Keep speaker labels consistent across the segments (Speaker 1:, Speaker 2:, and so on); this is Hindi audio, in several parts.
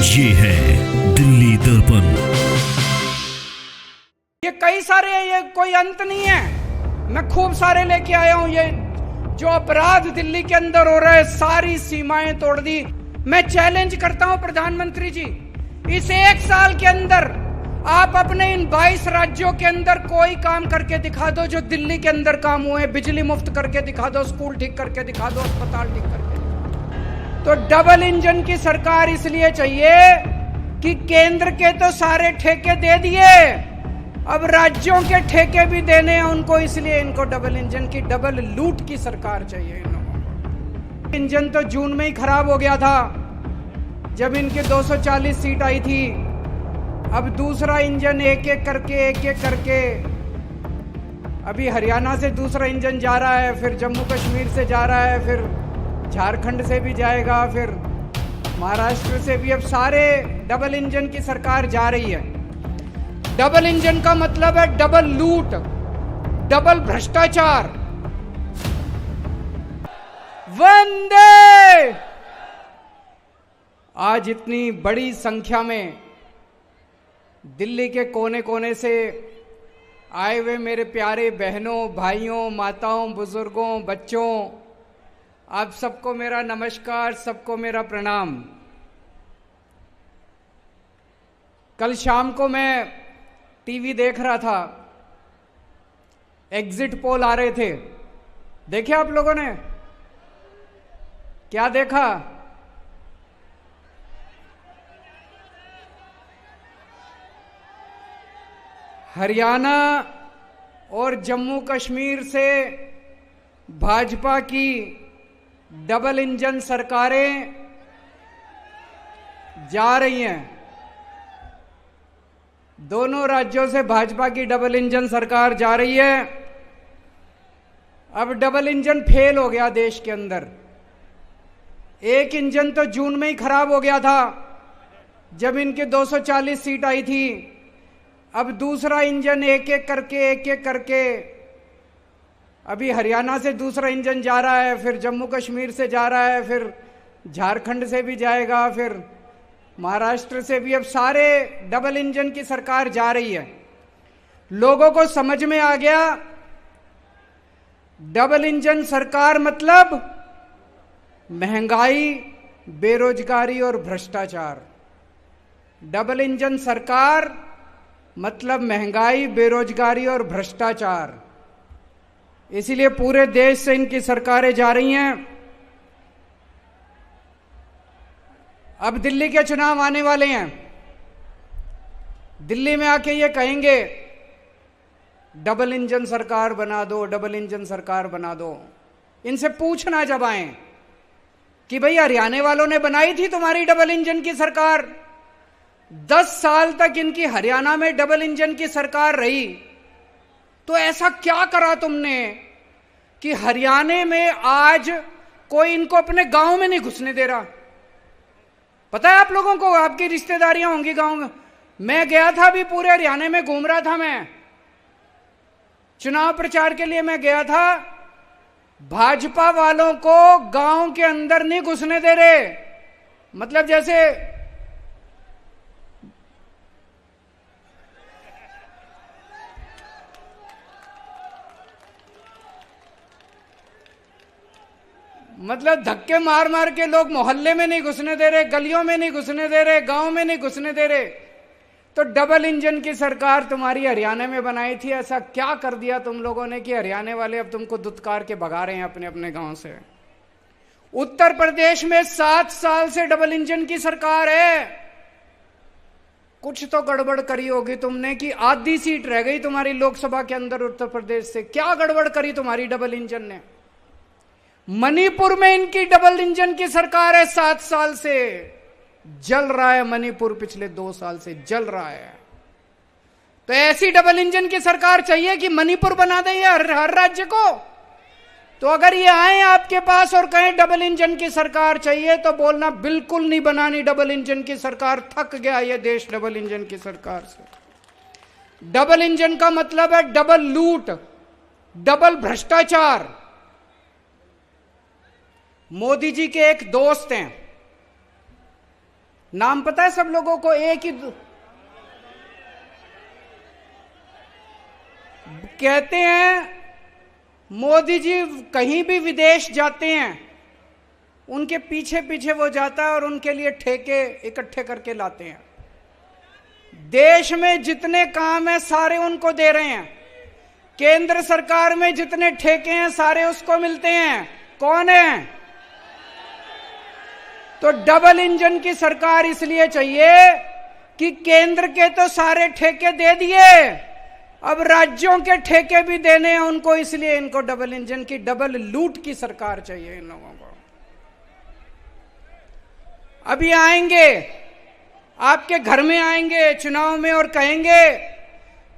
Speaker 1: ये है दिल्ली दर्पण।
Speaker 2: ये कई सारे हैं, ये कोई अंत नहीं है। मैं खूब सारे लेके आया हूं। ये जो अपराध दिल्ली के अंदर हो रहा है, सारी सीमाएं तोड़ दी। मैं चैलेंज करता हूं प्रधानमंत्री जी, इस एक साल के अंदर आप अपने इन 22 राज्यों के अंदर कोई काम करके दिखा दो जो दिल्ली के अंदर काम हुए। बिजली मुफ्त करके दिखा दो, स्कूल ठीक करके दिखा दो, अस्पताल ठीक करके। तो डबल इंजन की सरकार इसलिए चाहिए कि केंद्र के तो सारे ठेके दे दिए, अब राज्यों के ठेके भी देने हैं उनको, इसलिए इनको डबल इंजन की, डबल लूट की सरकार चाहिए इन लोगों। इंजन तो जून में ही खराब हो गया था जब इनके 240 सीट आई थी। अब दूसरा इंजन एक एक करके अभी हरियाणा से दूसरा इंजन जा रहा है, फिर जम्मू कश्मीर से जा रहा है, फिर झारखंड से भी जाएगा, फिर महाराष्ट्र से भी। अब सारे डबल इंजन की सरकार जा रही है। डबल इंजन का मतलब है डबल लूट, डबल भ्रष्टाचार। वंदे। आज इतनी बड़ी संख्या में दिल्ली के कोने कोने से आए हुए मेरे प्यारे बहनों, भाइयों, माताओं, बुजुर्गों, बच्चों, आप सबको मेरा नमस्कार, सबको मेरा प्रणाम। कल शाम को मैं टीवी देख रहा था, एग्जिट पोल आ रहे थे। देखे आप लोगों ने? क्या देखा? हरियाणा और जम्मू कश्मीर से भाजपा की डबल इंजन सरकारें जा रही हैं। दोनों राज्यों से भाजपा की डबल इंजन सरकार जा रही है। अब डबल इंजन फेल हो गया देश के अंदर। एक इंजन तो जून में ही खराब हो गया था जब इनके 240 सीट आई थी। अब दूसरा इंजन एक एक करके अभी हरियाणा से दूसरा इंजन जा रहा है, फिर जम्मू कश्मीर से जा रहा है, फिर झारखंड से भी जाएगा, फिर महाराष्ट्र से भी। अब सारे डबल इंजन की सरकार जा रही है। लोगों को समझ में आ गया डबल इंजन सरकार मतलब महंगाई, बेरोजगारी और भ्रष्टाचार। डबल इंजन सरकार मतलब महंगाई, बेरोजगारी और भ्रष्टाचार। इसीलिए पूरे देश से इनकी सरकारें जा रही हैं। अब दिल्ली के चुनाव आने वाले हैं। दिल्ली में आके ये कहेंगे डबल इंजन सरकार बना दो, डबल इंजन सरकार बना दो। इनसे पूछना जब आए कि भाई हरियाणा वालों ने बनाई थी तुम्हारी डबल इंजन की सरकार, 10 साल तक इनकी हरियाणा में डबल इंजन की सरकार रही, तो ऐसा क्या करा तुमने कि हरियाणा में आज कोई इनको अपने गांव में नहीं घुसने दे रहा? पता है आप लोगों को, आपकी रिश्तेदारियां होंगी गांव में। मैं गया था, अभी पूरे हरियाणा में घूम रहा था। मैं चुनाव प्रचार के लिए मैं गया था। भाजपा वालों को गांव के अंदर नहीं घुसने दे रहे। मतलब जैसे धक्के मार मार के लोग मोहल्ले में नहीं घुसने दे रहे, गलियों में नहीं घुसने दे रहे, गांव में नहीं घुसने दे रहे। तो डबल इंजन की सरकार तुम्हारी हरियाणा में बनाई थी। ऐसा क्या कर दिया तुम लोगों ने कि हरियाणा वाले अब तुमको दुत्कार के भगा रहे हैं अपने अपने गांव से? उत्तर प्रदेश में 7 साल से डबल इंजन की सरकार है। कुछ तो गड़बड़ करी होगी तुमने कि आधी सीट रह गई तुम्हारी लोकसभा के अंदर उत्तर प्रदेश से। क्या गड़बड़ करी तुम्हारी डबल इंजन ने? मणिपुर में इनकी डबल इंजन की सरकार है। 7 साल से जल रहा है मणिपुर, पिछले 2 साल से जल रहा है। तो ऐसी डबल इंजन की सरकार चाहिए कि मणिपुर बना दे हर राज्य को? तो अगर ये आए आपके पास और कहें डबल इंजन की सरकार चाहिए, तो बोलना बिल्कुल नहीं बनानी डबल इंजन की सरकार। थक गया ये देश डबल इंजन की सरकार से। डबल इंजन का मतलब है डबल लूट, डबल भ्रष्टाचार। मोदी जी के एक दोस्त हैं, नाम पता है सब लोगों को? एक ही कहते हैं मोदी जी कहीं भी विदेश जाते हैं, उनके पीछे पीछे वो जाता है और उनके लिए ठेके इकट्ठे करके लाते हैं। देश में जितने काम है सारे उनको दे रहे हैं। केंद्र सरकार में जितने ठेके हैं सारे उसको मिलते हैं। कौन है? तो डबल इंजन की सरकार इसलिए चाहिए कि केंद्र के तो सारे ठेके दे दिए, अब राज्यों के ठेके भी देने हैं उनको, इसलिए इनको डबल इंजन की, डबल लूट की सरकार चाहिए इन लोगों को। अभी आएंगे, आपके घर में आएंगे चुनाव में और कहेंगे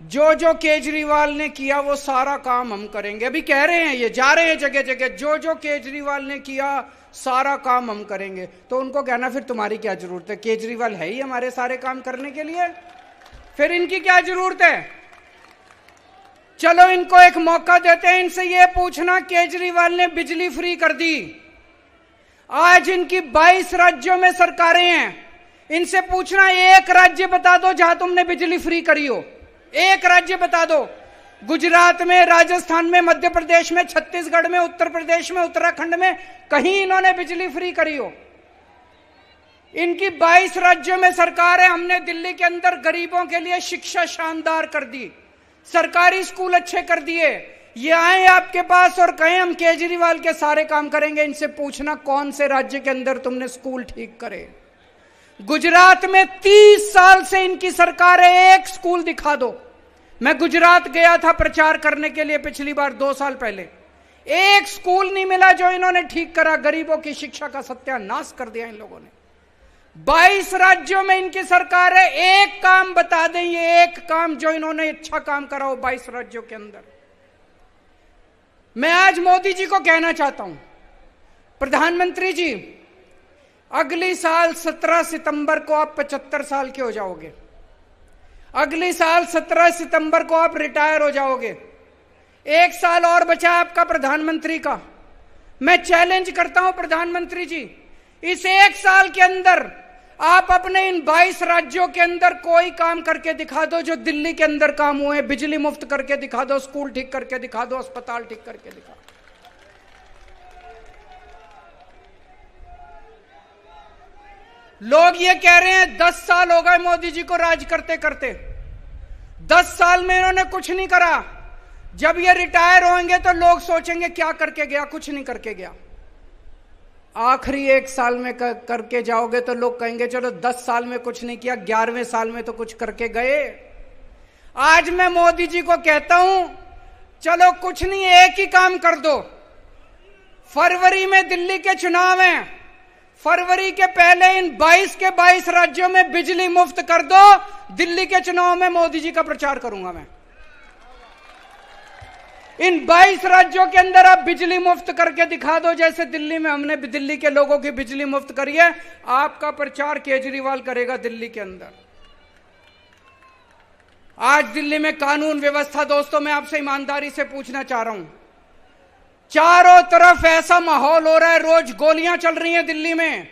Speaker 2: जो जो केजरीवाल ने किया वो सारा काम हम करेंगे। अभी कह रहे हैं, ये जा रहे हैं जगह जगह, जो जो केजरीवाल ने किया सारा काम हम करेंगे। तो उनको कहना फिर तुम्हारी क्या जरूरत है, केजरीवाल है ही हमारे सारे काम करने के लिए, फिर इनकी क्या जरूरत है? चलो इनको एक मौका देते हैं, इनसे ये पूछना, केजरीवाल ने बिजली फ्री कर दी, आज इनकी 22 राज्यों में सरकारें हैं, इनसे पूछना एक राज्य बता दो जहां तुमने बिजली फ्री करी हो, एक राज्य बता दो। गुजरात में, राजस्थान में, मध्य प्रदेश में, छत्तीसगढ़ में, उत्तर प्रदेश में, उत्तराखंड में कहीं इन्होंने बिजली फ्री करी हो? इनकी 22 राज्यों में सरकार है। हमने दिल्ली के अंदर गरीबों के लिए शिक्षा शानदार कर दी, सरकारी स्कूल अच्छे कर दिए। ये आए आपके पास और कहें हम केजरीवाल के सारे काम करेंगे, इनसे पूछना कौन से राज्य के अंदर तुमने स्कूल ठीक करे? गुजरात में 30 साल से इनकी सरकार है, एक स्कूल दिखा दो। मैं गुजरात गया था प्रचार करने के लिए पिछली बार 2 साल पहले, एक स्कूल नहीं मिला जो इन्होंने ठीक करा। गरीबों की शिक्षा का सत्यानाश कर दिया इन लोगों ने। 22 राज्यों में इनकी सरकार है, एक काम बता दें, ये एक काम जो इन्होंने अच्छा काम करा हो 22 राज्यों के अंदर। मैं आज मोदी जी को कहना चाहता हूं, प्रधानमंत्री जी, अगली साल 17 सितंबर को आप 75 साल के हो जाओगे, अगली साल 17 सितंबर को आप रिटायर हो जाओगे, 1 साल और बचा आपका प्रधानमंत्री का। मैं चैलेंज करता हूं प्रधानमंत्री जी, इस 1 साल के अंदर आप अपने इन 22 राज्यों के अंदर कोई काम करके दिखा दो जो दिल्ली के अंदर काम हुए। बिजली मुफ्त करके दिखा दो, स्कूल ठीक करके दिखा दो, अस्पताल ठीक करके दिखा दो। लोग ये कह रहे हैं 10 साल हो गए मोदी जी को राज करते करते, 10 साल में इन्होंने कुछ नहीं करा। जब ये रिटायर होंगे तो लोग सोचेंगे क्या करके गया, कुछ नहीं करके गया। आखिरी 1 साल में करके जाओगे तो लोग कहेंगे चलो 10 साल में कुछ नहीं किया, 11वें साल में तो कुछ करके गए। आज मैं मोदी जी को कहता हूं, चलो कुछ नहीं, एक ही काम कर दो। फरवरी में दिल्ली के चुनाव हैं, फरवरी के पहले इन 22 के 22 राज्यों में बिजली मुफ्त कर दो। दिल्ली के चुनाव में मोदी जी का प्रचार करूंगा मैं। इन 22 राज्यों के अंदर आप बिजली मुफ्त करके दिखा दो, जैसे दिल्ली में हमने दिल्ली के लोगों की बिजली मुफ्त करी है। आपका प्रचार केजरीवाल करेगा दिल्ली के अंदर। आज दिल्ली में कानून व्यवस्था, दोस्तों मैं आपसे ईमानदारी से पूछना चाह रहा हूं, चारों तरफ ऐसा माहौल हो रहा है, रोज गोलियां चल रही हैं दिल्ली में,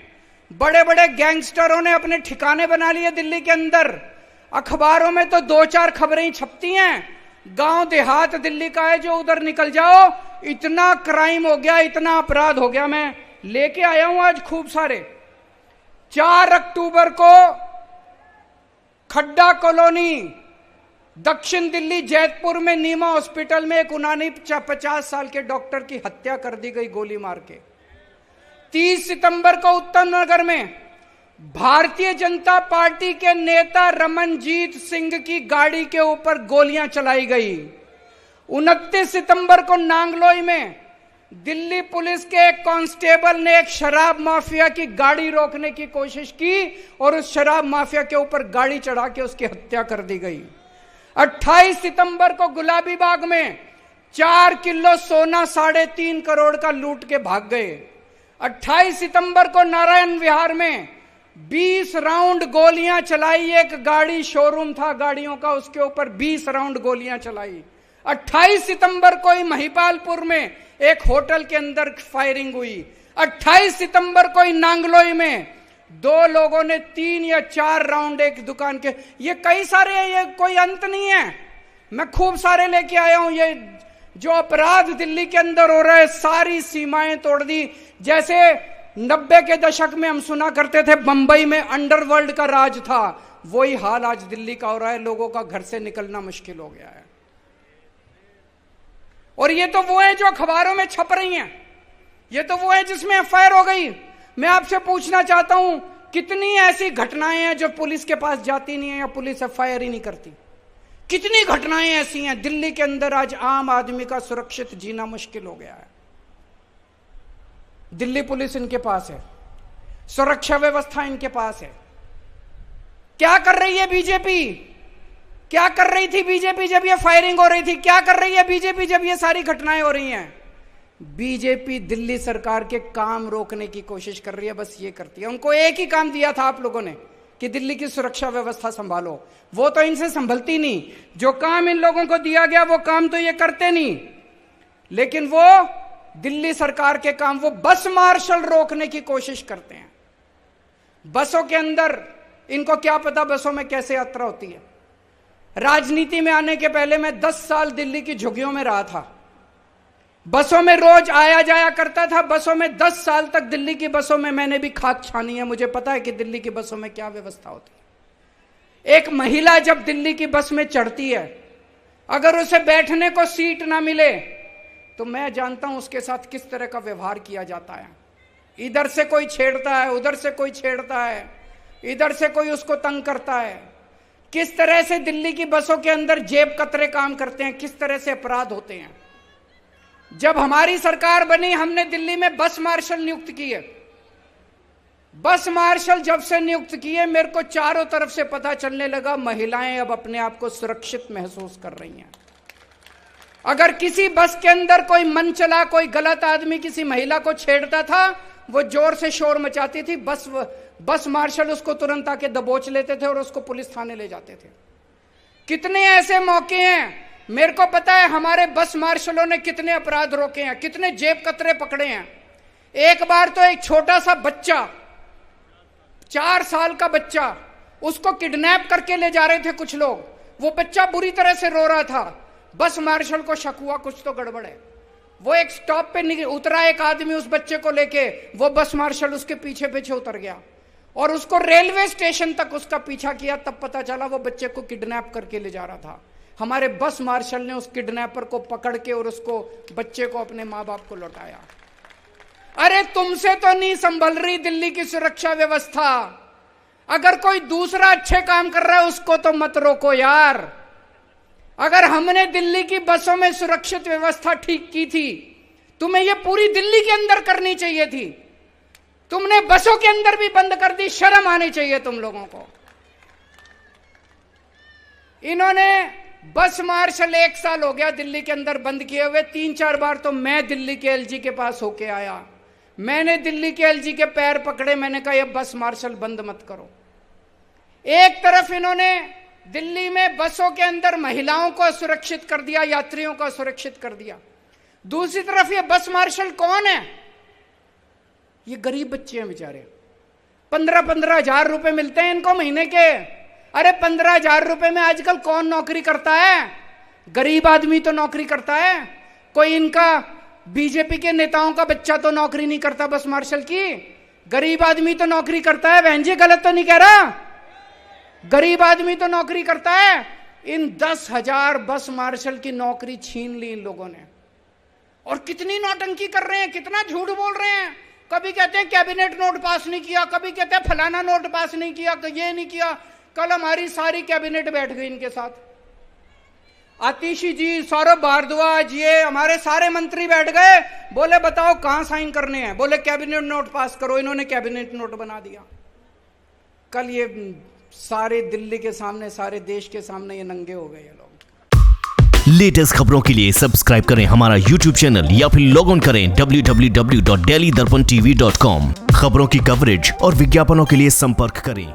Speaker 2: बड़े बड़े गैंगस्टरों ने अपने ठिकाने बना लिए दिल्ली के अंदर। अखबारों में तो 2-4 खबरें ही छपती हैं, गांव देहात दिल्ली का है जो उधर निकल जाओ इतना क्राइम हो गया, इतना अपराध हो गया। मैं लेके आया हूं आज खूब सारे। 4 अक्टूबर को खड्डा कॉलोनी, दक्षिण दिल्ली जैतपुर में नीमा हॉस्पिटल में एक 49 साल के डॉक्टर की हत्या कर दी गई गोली मार के। 30 सितंबर को उत्तम नगर में भारतीय जनता पार्टी के नेता रमनजीत सिंह की गाड़ी के ऊपर गोलियां चलाई गई। 29 सितंबर को नांगलोई में दिल्ली पुलिस के एक कांस्टेबल ने एक शराब माफिया की गाड़ी रोकने की कोशिश की और उस शराब माफिया के ऊपर गाड़ी चढ़ा के उसकी हत्या कर दी गई। 28 सितंबर को गुलाबी बाग में 4 किलो सोना 3.5 करोड़ का लूट के भाग गए। 28 सितंबर को नारायण विहार में 20 राउंड गोलियां चलाई, एक गाड़ी शोरूम था गाड़ियों का, उसके ऊपर 20 राउंड गोलियां चलाई। 28 सितंबर को ही महिपालपुर में एक होटल के अंदर फायरिंग हुई। 28 सितंबर को ही नांगलोई में 2 लोगों ने 3 या 4 राउंड एक दुकान के, ये कई सारे हैं, ये कोई अंत नहीं है। मैं खूब सारे लेके आया हूं। ये जो अपराध दिल्ली के अंदर हो रहा है, सारी सीमाएं तोड़ दी। जैसे 90 के दशक में हम सुना करते थे बंबई में अंडरवर्ल्ड का राज था, वही हाल आज दिल्ली का हो रहा है। लोगों का घर से निकलना मुश्किल हो गया है। और ये तो वो है जो अखबारों में छप रही हैं, ये तो वो है जिसमें एफआईआर हो गई। मैं आपसे पूछना चाहता हूं, कितनी ऐसी घटनाएं हैं जो पुलिस के पास जाती नहीं है या पुलिस एफआईआर ही नहीं करती? कितनी घटनाएं ऐसी हैं दिल्ली के अंदर? आज आम आदमी का सुरक्षित जीना मुश्किल हो गया है। दिल्ली पुलिस इनके पास है, सुरक्षा व्यवस्था इनके पास है। क्या कर रही है बीजेपी? क्या कर रही थी बीजेपी जब ये फायरिंग हो रही थी? क्या कर रही है बीजेपी जब ये सारी घटनाएं हो रही हैं? बीजेपी दिल्ली सरकार के काम रोकने की कोशिश कर रही है, बस ये करती है। उनको एक ही काम दिया था आप लोगों ने कि दिल्ली की सुरक्षा व्यवस्था संभालो, वो तो इनसे संभलती नहीं। जो काम इन लोगों को दिया गया वो काम तो ये करते नहीं, लेकिन वो दिल्ली सरकार के काम, वो बस मार्शल रोकने की कोशिश करते हैं। बसों के अंदर इनको क्या पता बसों में कैसे यात्रा होती है। राजनीति में आने के पहले मैं 10 साल दिल्ली की झुग्गियों में रहा था, बसों में रोज आया जाया करता था। बसों में 10 साल तक दिल्ली की बसों में मैंने भी खाक छानी है, मुझे पता है कि दिल्ली की बसों में क्या व्यवस्था होती है। एक महिला जब दिल्ली की बस में चढ़ती है, अगर उसे बैठने को सीट ना मिले तो मैं जानता हूं उसके साथ किस तरह का व्यवहार किया जाता है। इधर से कोई छेड़ता है, उधर से कोई छेड़ता है, इधर से कोई उसको तंग करता है। किस तरह से दिल्ली की बसों के अंदर जेब कतरे काम करते हैं, किस तरह से अपराध होते हैं। जब हमारी सरकार बनी, हमने दिल्ली में बस मार्शल नियुक्त किए। बस मार्शल जब से नियुक्त किए, मेरे को चारों तरफ से पता चलने लगा महिलाएं अब अपने आप को सुरक्षित महसूस कर रही हैं। अगर किसी बस के अंदर कोई मन चला, कोई गलत आदमी किसी महिला को छेड़ता था, वो जोर से शोर मचाती थी, बस मार्शल उसको तुरंत आके दबोच लेते थे और उसको पुलिस थाने ले जाते थे। कितने ऐसे मौके हैं, मेरे को पता है हमारे बस मार्शलों ने कितने अपराध रोके हैं, कितने जेब कतरे पकड़े हैं। एक बार तो एक छोटा सा बच्चा, 4 साल का बच्चा, उसको किडनैप करके ले जा रहे थे कुछ लोग। वो बच्चा बुरी तरह से रो रहा था। बस मार्शल को शक हुआ कुछ तो गड़बड़ है। वो एक स्टॉप पे उतरा, एक आदमी उस बच्चे को लेके, वो बस मार्शल उसके पीछे पीछे उतर गया और उसको रेलवे स्टेशन तक उसका पीछा किया। तब पता चला वो बच्चे को किडनैप करके ले जा रहा था। हमारे बस मार्शल ने उस किडनैपर को पकड़ के और उसको, बच्चे को, अपने माँ बाप को लौटाया। अरे तुमसे तो नहीं संभल रही दिल्ली की सुरक्षा व्यवस्था। अगर कोई दूसरा अच्छे काम कर रहा है उसको तो मत रोको यार। अगर हमने दिल्ली की बसों में सुरक्षित व्यवस्था ठीक की थी, तुम्हें यह पूरी दिल्ली के अंदर करनी चाहिए थी। तुमने बसों के अंदर भी बंद कर दी, शर्म आनी चाहिए तुम लोगों को। इन्होंने बस मार्शल 1 साल हो गया दिल्ली के अंदर बंद किए हुए। 3-4 बार तो मैं दिल्ली के एलजी के पास होके आया, मैंने दिल्ली के एलजी के पैर पकड़े, मैंने कहा ये बस मार्शल बंद मत करो। एक तरफ इन्होंने दिल्ली में बसों के अंदर महिलाओं को सुरक्षित कर दिया, यात्रियों को सुरक्षित कर दिया। दूसरी तरफ ये बस मार्शल कौन है? ये गरीब बच्चे हैं बेचारे। 15-15 हजार रुपए मिलते हैं इनको महीने के। अरे 15 हजार रुपए में आजकल कौन नौकरी करता है? गरीब आदमी तो नौकरी करता है। कोई इनका बीजेपी के नेताओं का बच्चा तो नौकरी नहीं करता बस मार्शल की। गरीब आदमी तो नौकरी करता है। बहन जी गलत तो नहीं कह रहा? गरीब आदमी तो नौकरी करता है। इन 10,000 बस मार्शल की नौकरी छीन ली इन लोगों ने। और कितनी नौटंकी कर रहे हैं, कितना झूठ बोल रहे हैं। कभी कहते हैं कैबिनेट नोट पास नहीं किया, कभी कहते हैं फलाना नोट पास नहीं किया, ये नहीं किया। कल हमारी सारी कैबिनेट बैठ गई इनके साथ। आतिशी जी, सौरभ भारद्वाज, ये हमारे सारे मंत्री बैठ गए। बोले बताओ कहां साइन करने हैं? बोले कैबिनेट नोट पास करो। इन्होंने कैबिनेट नोट बना दिया। कल ये सारे दिल्ली के सामने, सारे देश के सामने ये नंगे हो गए ये लोग।
Speaker 1: लेटेस्ट खबरों के लिए सब्सक्राइब करें हमारा YouTube चैनल या फिर लॉग ऑन करें www.delhidarpantv.com। खबरों की कवरेज और विज्ञापनों के लिए संपर्क करें।